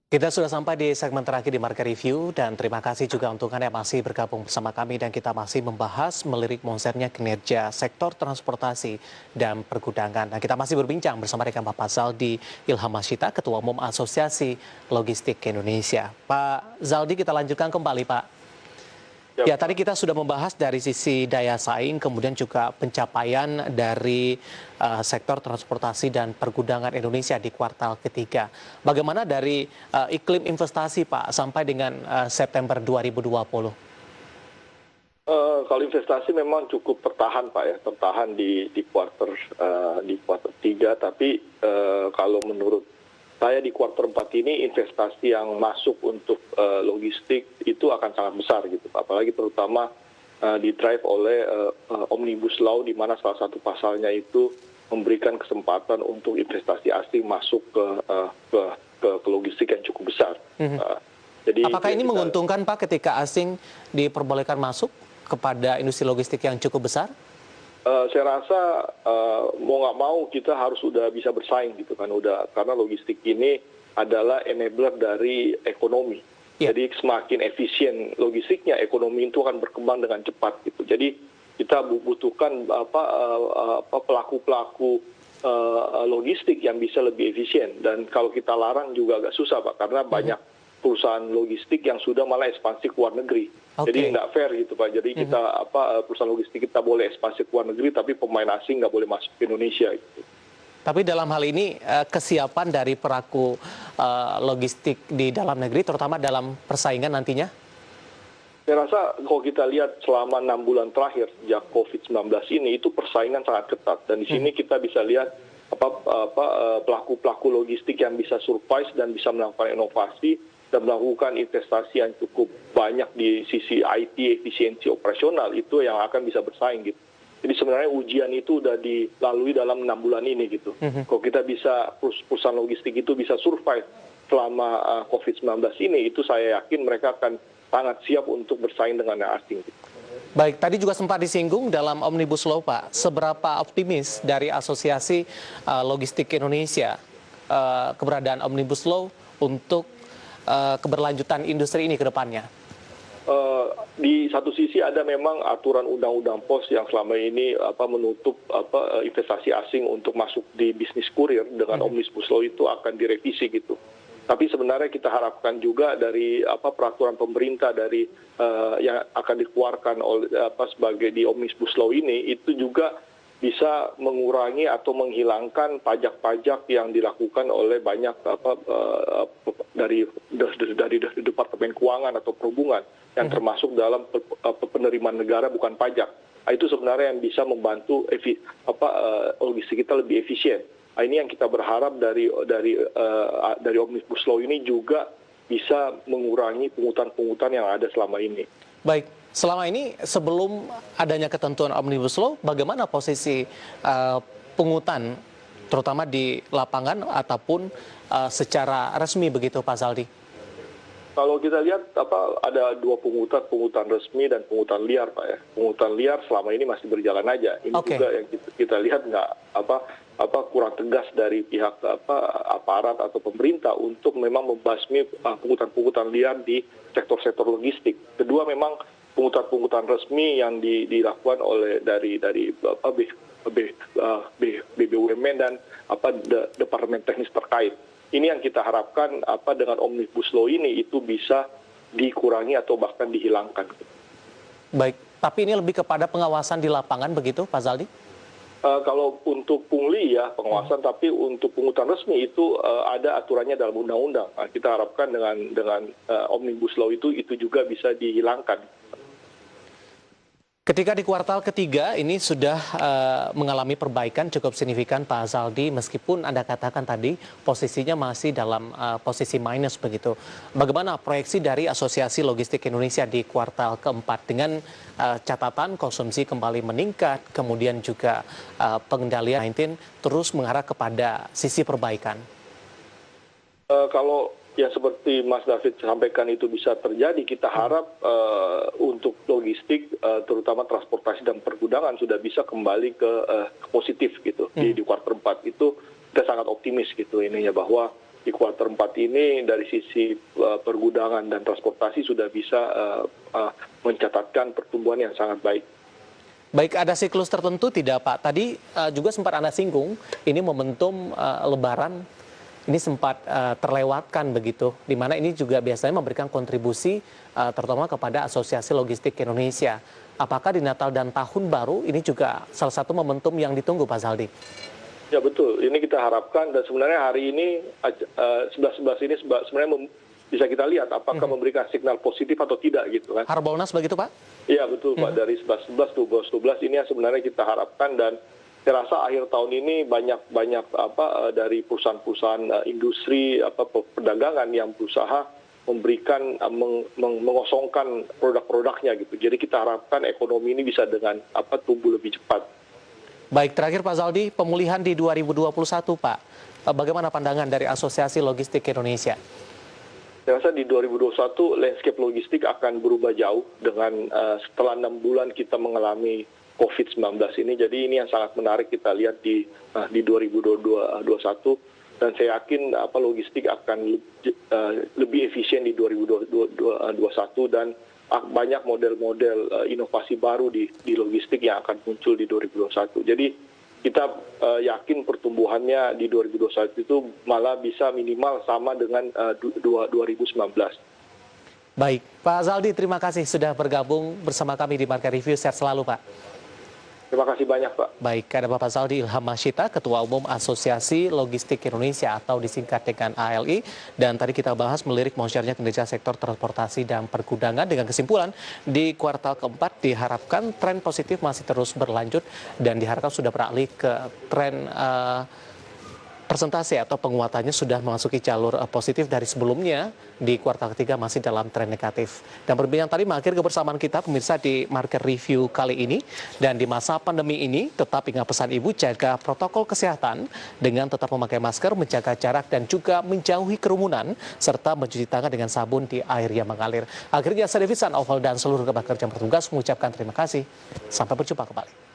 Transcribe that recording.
Kita sudah sampai di segmen terakhir di Market Review dan terima kasih juga untuk Anda yang masih bergabung bersama kami dan kita masih membahas melirik monsternya kinerja sektor transportasi dan pergudangan. Dan kita masih berbincang bersama rekan Bapak Zaldi Ilham Masyita, Ketua Umum Asosiasi Logistik Indonesia. Pak Zaldi, kita lanjutkan kembali Pak. Ya, tadi kita sudah membahas dari sisi daya saing, kemudian juga pencapaian dari sektor transportasi dan pergudangan Indonesia di kuartal ketiga. Bagaimana dari iklim investasi, Pak, sampai dengan September 2020? Kalau investasi memang cukup tertahan, Pak, ya, tertahan di kuartal 3. Tapi kalau menurut saya di kuartal 4 ini investasi yang masuk untuk logistik itu akan sangat besar gitu, apalagi terutama di-drive oleh Omnibus Law, di mana salah satu pasalnya itu memberikan kesempatan untuk investasi asing masuk ke logistik yang cukup besar. Jadi apakah ini menguntungkan, Pak, ketika asing diperbolehkan masuk kepada industri logistik yang cukup besar? Saya rasa mau nggak mau kita harus sudah bisa bersaing gitu kan, karena logistik ini adalah enabler dari ekonomi. Jadi semakin efisien logistiknya, ekonomi itu akan berkembang dengan cepat gitu. Jadi kita butuhkan pelaku-pelaku logistik yang bisa lebih efisien, dan kalau kita larang juga agak susah, Pak, karena banyak perusahaan logistik yang sudah malah ekspansi ke luar negeri. Jadi nggak fair gitu, Pak. Jadi kita perusahaan logistik kita boleh ekspansi ke luar negeri, tapi pemain asing nggak boleh masuk ke Indonesia gitu. Tapi dalam hal ini kesiapan dari pelaku logistik di dalam negeri, terutama dalam persaingan nantinya? Saya rasa kalau kita lihat selama 6 bulan terakhir sejak COVID-19 ini, itu persaingan sangat ketat, dan di sini kita bisa lihat pelaku-pelaku logistik yang bisa survive dan bisa melakukan inovasi dan melakukan investasi yang cukup banyak di sisi IT, efisiensi operasional, itu yang akan bisa bersaing gitu. Jadi sebenarnya ujian itu sudah dilalui dalam 6 bulan ini gitu. Kalau kita bisa, perusahaan logistik itu bisa survive selama COVID-19 ini, itu saya yakin mereka akan sangat siap untuk bersaing dengan yang asing. Baik, tadi juga sempat disinggung dalam Omnibus Law, Pak. Seberapa optimis dari Asosiasi Logistik Indonesia keberadaan Omnibus Law untuk keberlanjutan industri ini ke depannya? Di satu sisi ada memang aturan undang-undang pos yang selama ini menutup investasi asing untuk masuk di bisnis kurir. Dengan Omnibus Law itu akan direvisi gitu. Tapi sebenarnya kita harapkan juga dari peraturan pemerintah dari yang akan dikeluarkan oleh sebagai di Omnibus Law ini, itu juga bisa mengurangi atau menghilangkan pajak-pajak yang dilakukan oleh banyak dari Departemen Keuangan atau Perhubungan, yang termasuk dalam penerimaan negara bukan pajak. Itu sebenarnya yang bisa membantu logistik kita lebih efisien. Ini yang kita berharap dari Omnibus Law ini juga bisa mengurangi pungutan-pungutan yang ada selama ini. Baik, selama ini sebelum adanya ketentuan Omnibus Law, bagaimana posisi pungutan, terutama di lapangan ataupun secara resmi begitu, Pak Zaldi? Kalau kita lihat ada dua pungutan resmi dan pungutan liar, Pak, ya. Pungutan liar selama ini masih berjalan aja. Ini juga yang kita lihat kurang tegas dari pihak aparat atau pemerintah untuk memang membasmi pungutan-pungutan liar di sektor-sektor logistik. Kedua, memang pungutan-pungutan resmi yang dilakukan oleh dari BBUMN dan Departemen Teknis terkait. Ini yang kita harapkan dengan Omnibus Law ini itu bisa dikurangi atau bahkan dihilangkan. Baik, tapi ini lebih kepada pengawasan di lapangan begitu, Pak Zaldi? Kalau untuk pungli ya pengawasan, tapi untuk pungutan resmi itu ada aturannya dalam undang-undang. Kita harapkan dengan Omnibus Law itu juga bisa dihilangkan. Ketika di kuartal ketiga ini sudah mengalami perbaikan cukup signifikan, Pak Zaldi, meskipun Anda katakan tadi posisinya masih dalam posisi minus begitu. Bagaimana proyeksi dari Asosiasi Logistik Indonesia di kuartal keempat dengan catatan konsumsi kembali meningkat, kemudian juga pengendalian COVID-19 terus mengarah kepada sisi perbaikan? Kalau yang seperti Mas David sampaikan itu bisa terjadi, kita harap untuk logistik, terutama transportasi dan pergudangan sudah bisa kembali ke positif gitu di kuartal 4. Itu kita sangat optimis gitu ininya, bahwa di kuartal 4 ini dari sisi pergudangan dan transportasi sudah bisa mencatatkan pertumbuhan yang sangat baik. Baik, ada siklus tertentu tidak Pak? Tadi juga sempat Anda singgung, ini momentum Lebaran ini sempat terlewatkan begitu, di mana ini juga biasanya memberikan kontribusi terutama kepada Asosiasi Logistik Indonesia. Apakah di Natal dan Tahun Baru ini juga salah satu momentum yang ditunggu Pak Zaldi? Ya betul, ini kita harapkan dan sebenarnya hari ini 11.11 ini sebenarnya bisa kita lihat apakah memberikan signal positif atau tidak gitu kan. Harbolnas begitu Pak? Iya betul Pak, dari 11.11, 12.12 ini yang sebenarnya kita harapkan dan saya rasa akhir tahun ini banyak dari perusahaan-perusahaan industri perdagangan yang berusaha memberikan mengosongkan produk-produknya gitu. Jadi kita harapkan ekonomi ini bisa dengan tumbuh lebih cepat. Baik, terakhir Pak Zaldi, pemulihan di 2021 Pak, bagaimana pandangan dari Asosiasi Logistik Indonesia? Saya rasa di 2021 landscape logistik akan berubah jauh dengan setelah 6 bulan kita mengalami COVID-19 ini. Jadi ini yang sangat menarik kita lihat di 2021 dan saya yakin logistik akan lebih efisien di 2021 dan banyak model-model inovasi baru di logistik yang akan muncul di 2021. Jadi kita yakin pertumbuhannya di 2021 itu malah bisa minimal sama dengan 2019. Baik, Pak Zaldi terima kasih sudah bergabung bersama kami di Market Review. Sehat selalu Pak. Terima kasih banyak Pak. Baik, ada Bapak Zaldi Ilham Masyita, Ketua Umum Asosiasi Logistik Indonesia atau disingkat dengan ALI. Dan tadi kita bahas melirik moncernya kinerja sektor transportasi dan pergudangan dengan kesimpulan di kuartal keempat diharapkan tren positif masih terus berlanjut dan diharapkan sudah beralih ke tren persentase atau penguatannya sudah memasuki jalur positif dari sebelumnya di kuartal ketiga masih dalam tren negatif. Dan berbincang tadi mengakhiri kebersamaan kita pemirsa di Market Review kali ini. Dan di masa pandemi ini tetap ingat pesan Ibu, jaga protokol kesehatan dengan tetap memakai masker, menjaga jarak dan juga menjauhi kerumunan serta mencuci tangan dengan sabun di air yang mengalir. Akhirnya saya Devisan Oval dan seluruh rekan kerja bertugas mengucapkan terima kasih. Sampai berjumpa kembali.